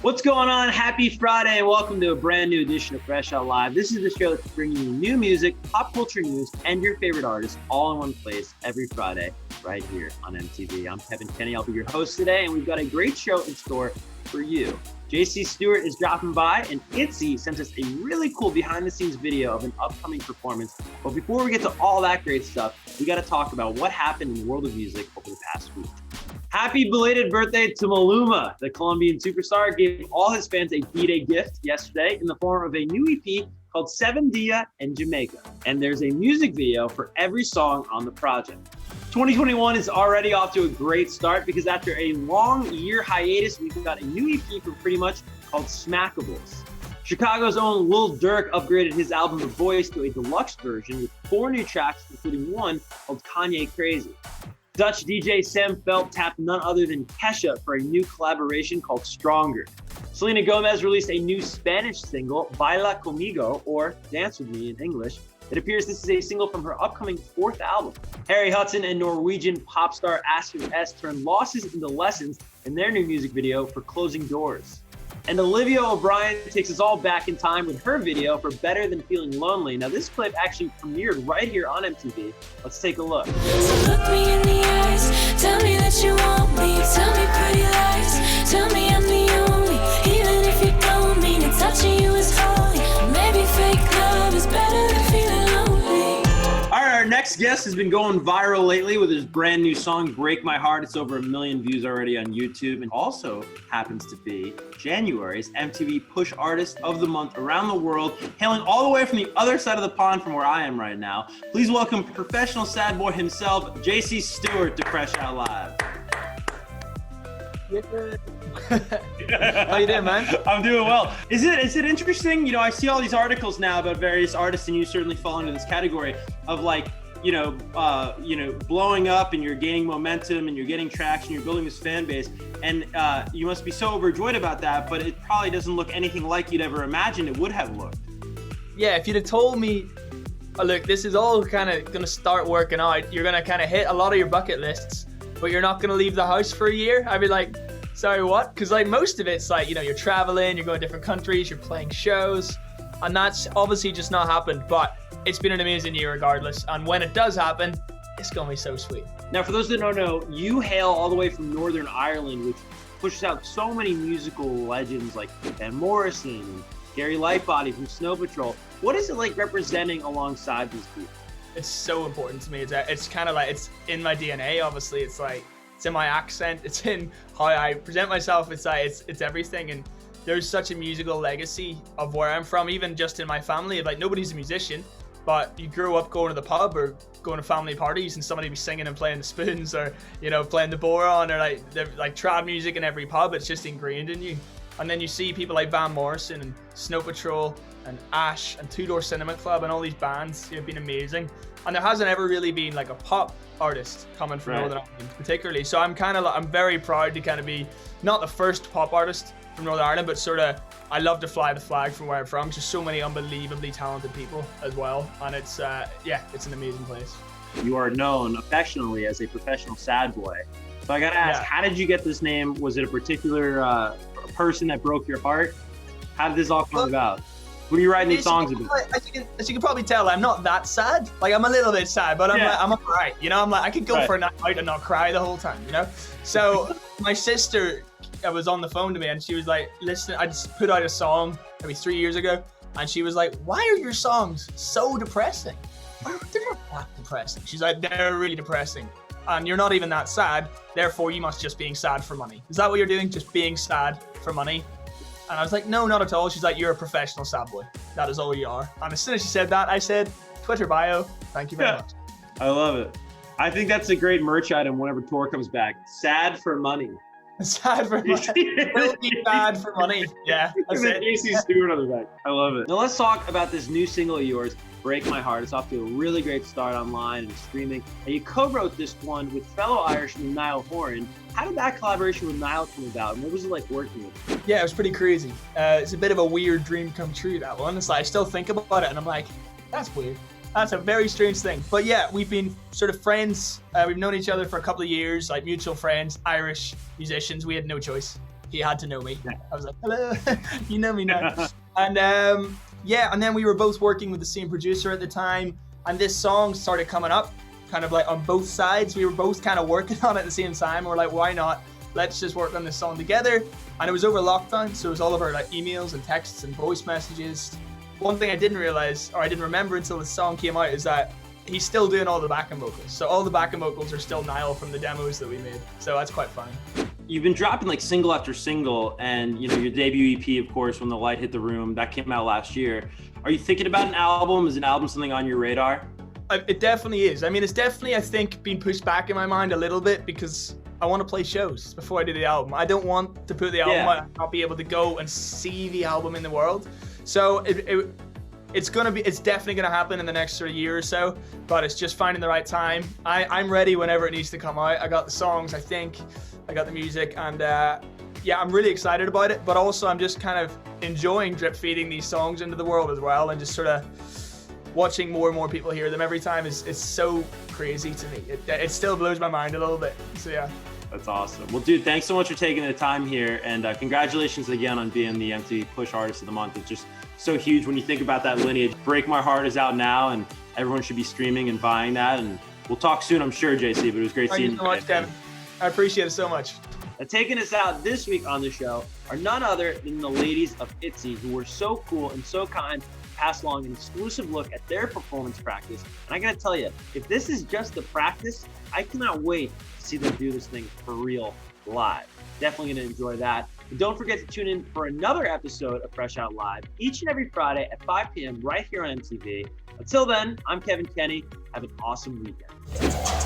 What's going on? Happy Friday and welcome to a brand new edition of Fresh Out Live. This is the show that's bringing you new music, pop culture news, and your favorite artists all in one place every Friday right here on MTV. I'm Kevin Kenny. I'll be your host today, and we've got a great show in store for you. JC Stewart is dropping by, and ITZY sent us a really cool behind-the-scenes video of an upcoming performance. But before we get to all that great stuff, we got to talk about what happened in the world of music over the past week. Happy belated birthday to Maluma. The Colombian superstar gave all his fans a B-Day gift yesterday in the form of a new EP called 7 Dia in Jamaica. And there's a music video for every song on the project. 2021 is already off to a great start because after a long year hiatus, we've got a new EP for Pretty Much called Smackables. Chicago's own Lil Durk upgraded his album The Voice to a deluxe version with 4 new tracks, including one called Kanye Crazy. Dutch DJ Sam Felt tapped none other than Kesha for a new collaboration called Stronger. Selena Gomez released a new Spanish single, Baila Conmigo, or Dance With Me in English. It appears this is a single from her upcoming 4th album. Harry Hudson and Norwegian pop star Asher S turned losses into lessons in their new music video for Closing Doors. And Olivia O'Brien takes us all back in time with her video for Better Than Feeling Lonely. Now this clip actually premiered right here on MTV. Let's take a look. So look me in the eyes, tell me that you want me, tell me pretty lies, tell me I'm the only, even if you don't mean it, touching you is holy, maybe fake love is better than feeling lonely. All right, our next guest has been going viral lately with his brand new song, Break My Heart. It's over 1 million views already on YouTube and also happens to be January's MTV Push Artist of the Month around the world, hailing all the way from the other side of the pond from where I am right now. Please welcome professional sad boy himself, JC Stewart, to Fresh Out Live. How you doing, man? I'm doing well. Is it interesting? You know, I see all these articles now about various artists, and you certainly fall into this category of like, blowing up, and you're gaining momentum, and you're getting traction, you're building this fan base, and you must be so overjoyed about that. But it probably doesn't look anything like you'd ever imagined it would have looked. Yeah, if you'd have told me, oh, look, this is all kind of gonna start working out. You're gonna kind of hit a lot of your bucket lists, but you're not gonna leave the house for a year. I'd be like, sorry, what? Because like most of it's like, you're traveling, you're going to different countries, you're playing shows, and that's obviously just not happened. But it's been an amazing year regardless, and when it does happen, it's gonna be so sweet. Now, for those that don't know, you hail all the way from Northern Ireland, which pushes out so many musical legends like Van Morrison and Gary Lightbody from Snow Patrol. What is it like representing alongside these people? It's so important to me. It's kind of like, it's in my DNA, obviously. It's like, it's in my accent, it's in how I present myself, it's like, it's everything. And there's such a musical legacy of where I'm from, even just in my family. Like, nobody's a musician, but you grew up going to the pub or going to family parties and somebody be singing and playing the spoons, or playing the boron, or like trad music in every pub. It's just ingrained in you. And then you see people like Van Morrison and Snow Patrol and Ash and Two Door Cinema Club and all these bands have been amazing. And there hasn't ever really been like a pop artist coming from Northern Ireland particularly. So I'm very proud to kind of be not the first pop artist from Northern Ireland, but sort of, I love to fly the flag from where I'm from. Just so many unbelievably talented people as well. And it's an amazing place. You are known affectionately as a professional sad boy. So I gotta ask, How did you get this name? Was it a particular person that broke your heart? How did this all come about? What are you writing these songs about? As you can probably tell, I'm not that sad. Like, I'm a little bit sad, but I'm all right. I'm like, I could go for a night out and not cry the whole time, So my sister was on the phone to me and she was like, listen, I just put out a song maybe 3 years ago, and she was like, why are your songs so depressing? They're not that depressing. She's like, they're really depressing. And you're not even that sad, therefore you must just being sad for money. Is that what you're doing? Just being sad for money? And I was like, no, not at all. She's like, you're a professional sad boy. That is all you are. And as soon as she said that, I said, Twitter bio, thank you very much. I love it. I think that's a great merch item whenever tour comes back. Sad for money. Sad for money. Will be bad for money. Yeah, that's it. JC Stewart on the back. I love it. Now let's talk about this new single of yours, Break My Heart. It's off to a really great start online and streaming. And you co-wrote this one with fellow Irishman Niall Horan. How did that collaboration with Niall come about, and what was it like working with him? Yeah, it was pretty crazy. It's a bit of a weird dream come true, that one. It's like, I still think about it and I'm like, that's weird. That's a very strange thing. But yeah, we've been sort of friends. We've known each other for a couple of years, like mutual friends, Irish musicians. We had no choice. he had to know me. I was like, hello, you know me now. And and then we were both working with the same producer at the time, and this song started coming up kind of like on both sides. We were both kind of working on it at the same time. We're like, why not? Let's just work on this song together. And it was over lockdown, so it was all of our like emails and texts and voice messages. One thing I didn't realize, or I didn't remember until the song came out, is that he's still doing all the backing vocals. So all the backing vocals are still Niall from the demos that we made. So that's quite funny. You've been dropping like single after single, and you know, your debut EP, of course, When the Light Hit the Room, that came out last year. Are you thinking about an album? Is an album something on your radar? It definitely is. I mean, it's definitely, I think, been pushed back in my mind a little bit because I want to play shows before I do the album. I don't want to put the album out and not be able to go and see the album in the world. So it's definitely gonna happen in the next sort of year or so, but it's just finding the right time. I'm ready whenever it needs to come out. I got the songs, I think, I got the music, and I'm really excited about it, but also I'm just kind of enjoying drip feeding these songs into the world as well, and just sort of watching more and more people hear them every time is so crazy to me. It still blows my mind a little bit, so yeah. That's awesome. Well, dude, thanks so much for taking the time here, and congratulations again on being the MTV Push Artist of the Month. It's just so huge when you think about that lineage. Break My Heart is out now, and everyone should be streaming and buying that, and we'll talk soon, I'm sure, JC, but it was great seeing you. Thank you so much, Kevin. I appreciate it so much. Now, taking us out this week on the show are none other than the ladies of ITZY, who were so cool and so kind to pass along an exclusive look at their performance practice. And I gotta tell you, if this is just the practice, I cannot wait to see them do this thing for real live. Definitely gonna enjoy that. And don't forget to tune in for another episode of Fresh Out Live each and every Friday at 5 p.m. right here on MTV. Until then, I'm Kevin Kenny. Have an awesome weekend.